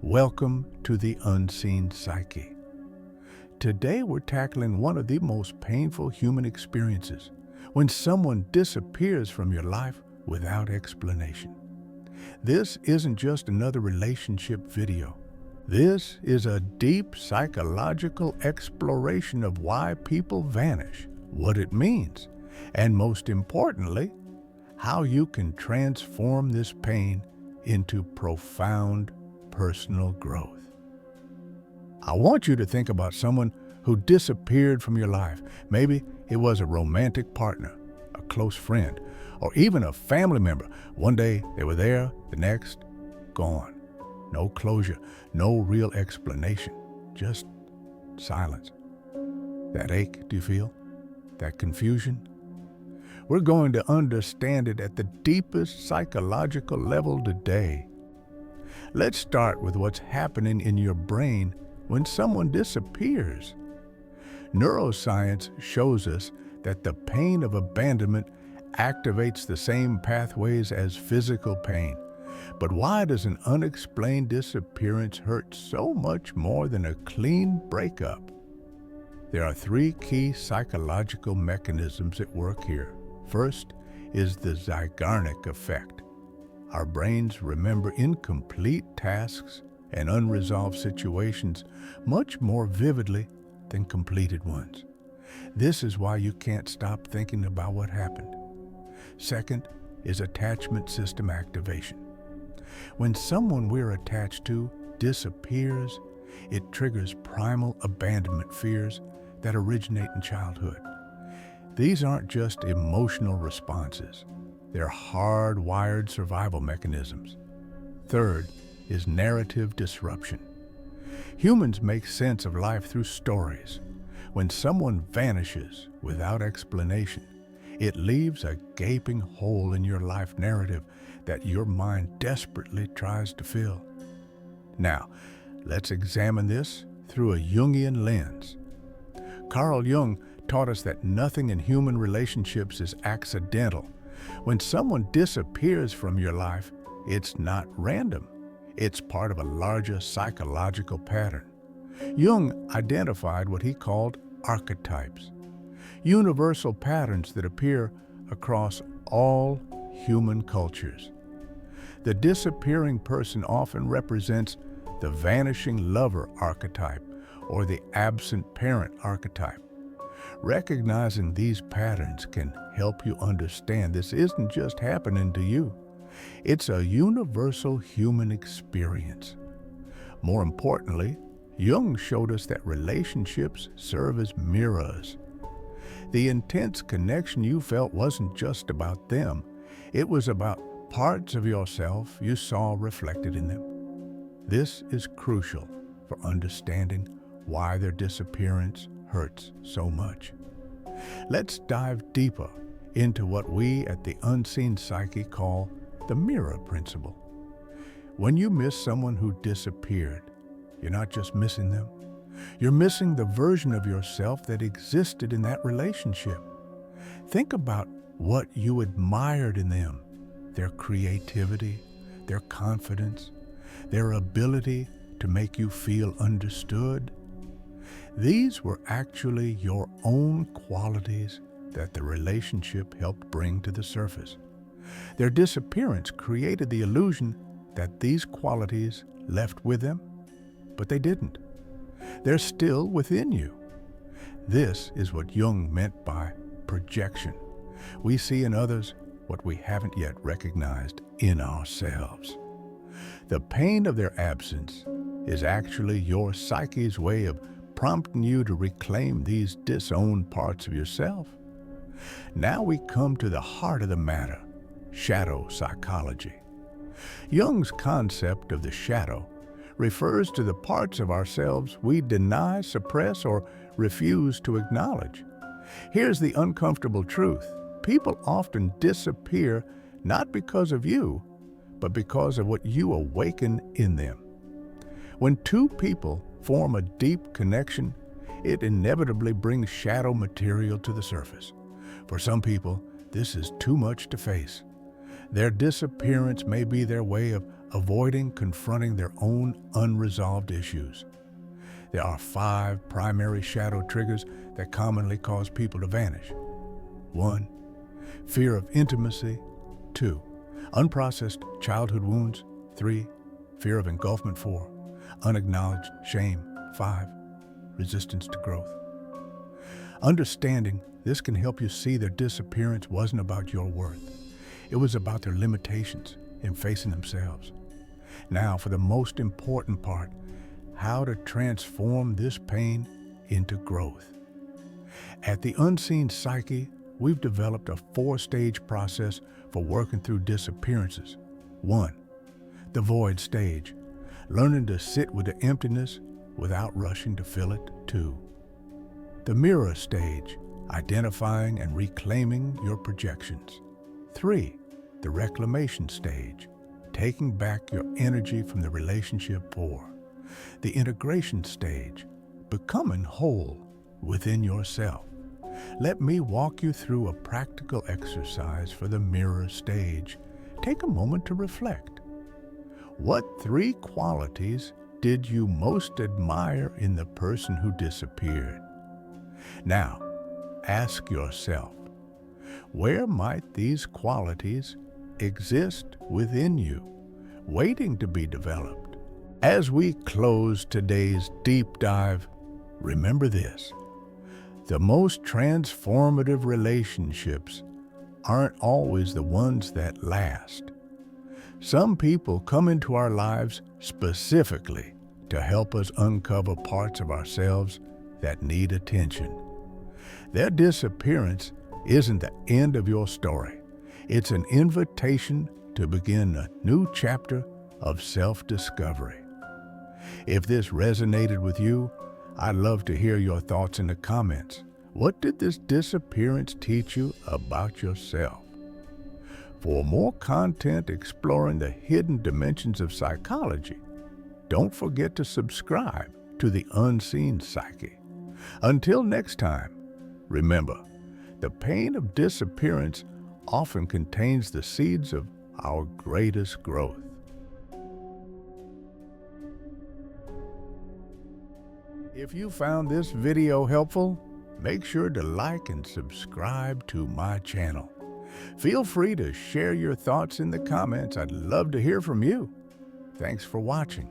Welcome to the Unseen Psyche. Today we're tackling one of the most painful human experiences, when someone disappears from your life without explanation. This isn't just another relationship video. This is a deep psychological exploration of why people vanish, what it means, and most importantly, how you can transform this pain into profound personal growth. I want you to think about someone who disappeared from your life. Maybe it was a romantic partner, a close friend, or even a family member. One day they were there, the next, gone. No closure, no real explanation, just silence. That ache, do you feel? That confusion? We're going to understand it at the deepest psychological level today. Let's start with what's happening in your brain when someone disappears. Neuroscience shows us that the pain of abandonment activates the same pathways as physical pain. But why does an unexplained disappearance hurt so much more than a clean breakup? There are three key psychological mechanisms at work here. First is the Zeigarnik effect. Our brains remember incomplete tasks and unresolved situations much more vividly than completed ones. This is why you can't stop thinking about what happened. Second is attachment system activation. When someone we're attached to disappears, it triggers primal abandonment fears that originate in childhood. These aren't just emotional responses. They're hardwired survival mechanisms. Third is narrative disruption. Humans make sense of life through stories. When someone vanishes without explanation, it leaves a gaping hole in your life narrative that your mind desperately tries to fill. Now, let's examine this through a Jungian lens. Carl Jung taught us that nothing in human relationships is accidental. When someone disappears from your life, it's not random. It's part of a larger psychological pattern. Jung identified what he called archetypes, universal patterns that appear across all human cultures. The disappearing person often represents the vanishing lover archetype or the absent parent archetype. Recognizing these patterns can help you understand this isn't just happening to you. It's a universal human experience. More importantly, Jung showed us that relationships serve as mirrors. The intense connection you felt wasn't just about them. It was about parts of yourself you saw reflected in them. This is crucial for understanding why their disappearance hurts so much. Let's dive deeper into what we at the Unseen Psyche call the mirror principle. When you miss someone who disappeared, you're not just missing them. You're missing the version of yourself that existed in that relationship. Think about what you admired in them, their creativity, their confidence, their ability to make you feel understood. These were actually your own qualities that the relationship helped bring to the surface. Their disappearance created the illusion that these qualities left with them, but they didn't. They're still within you. This is what Jung meant by projection. We see in others what we haven't yet recognized in ourselves. The pain of their absence is actually your psyche's way of prompting you to reclaim these disowned parts of yourself. Now we come to the heart of the matter, shadow psychology. Jung's concept of the shadow refers to the parts of ourselves we deny, suppress, or refuse to acknowledge. Here's the uncomfortable truth. People often disappear not because of you, but because of what you awaken in them. When two people form a deep connection, it inevitably brings shadow material to the surface. For some people, this is too much to face. Their disappearance may be their way of avoiding confronting their own unresolved issues. There are 5 primary shadow triggers that commonly cause people to vanish. 1. Fear of intimacy. 2. Unprocessed childhood wounds. 3. Fear of engulfment. 4. Unacknowledged shame. 5. Resistance to growth. Understanding this can help you see their disappearance wasn't about your worth. It was about their limitations in facing themselves. Now, for the most important part, how to transform this pain into growth. At the Unseen Psyche, we've developed a 4-stage process for working through disappearances. 1. The void stage, learning to sit with the emptiness without rushing to fill it. 2. The mirror stage, identifying and reclaiming your projections. 3. The reclamation stage, taking back your energy from the relationship. 4. The integration stage, becoming whole within yourself. Let me walk you through a practical exercise for the mirror stage. Take a moment to reflect. What 3 qualities did you most admire in the person who disappeared? Now, ask yourself, where might these qualities exist within you, waiting to be developed? As we close today's deep dive, remember this: the most transformative relationships aren't always the ones that last. Some people come into our lives specifically to help us uncover parts of ourselves that need attention. Their disappearance isn't the end of your story. It's an invitation to begin a new chapter of self-discovery. If this resonated with you, I'd love to hear your thoughts in the comments. What did this disappearance teach you about yourself? For more content exploring the hidden dimensions of psychology, don't forget to subscribe to the Unseen Psyche. Until next time, remember, the pain of disappearance often contains the seeds of our greatest growth. If you found this video helpful, make sure to like and subscribe to my channel. Feel free to share your thoughts in the comments. I'd love to hear from you. Thanks for watching.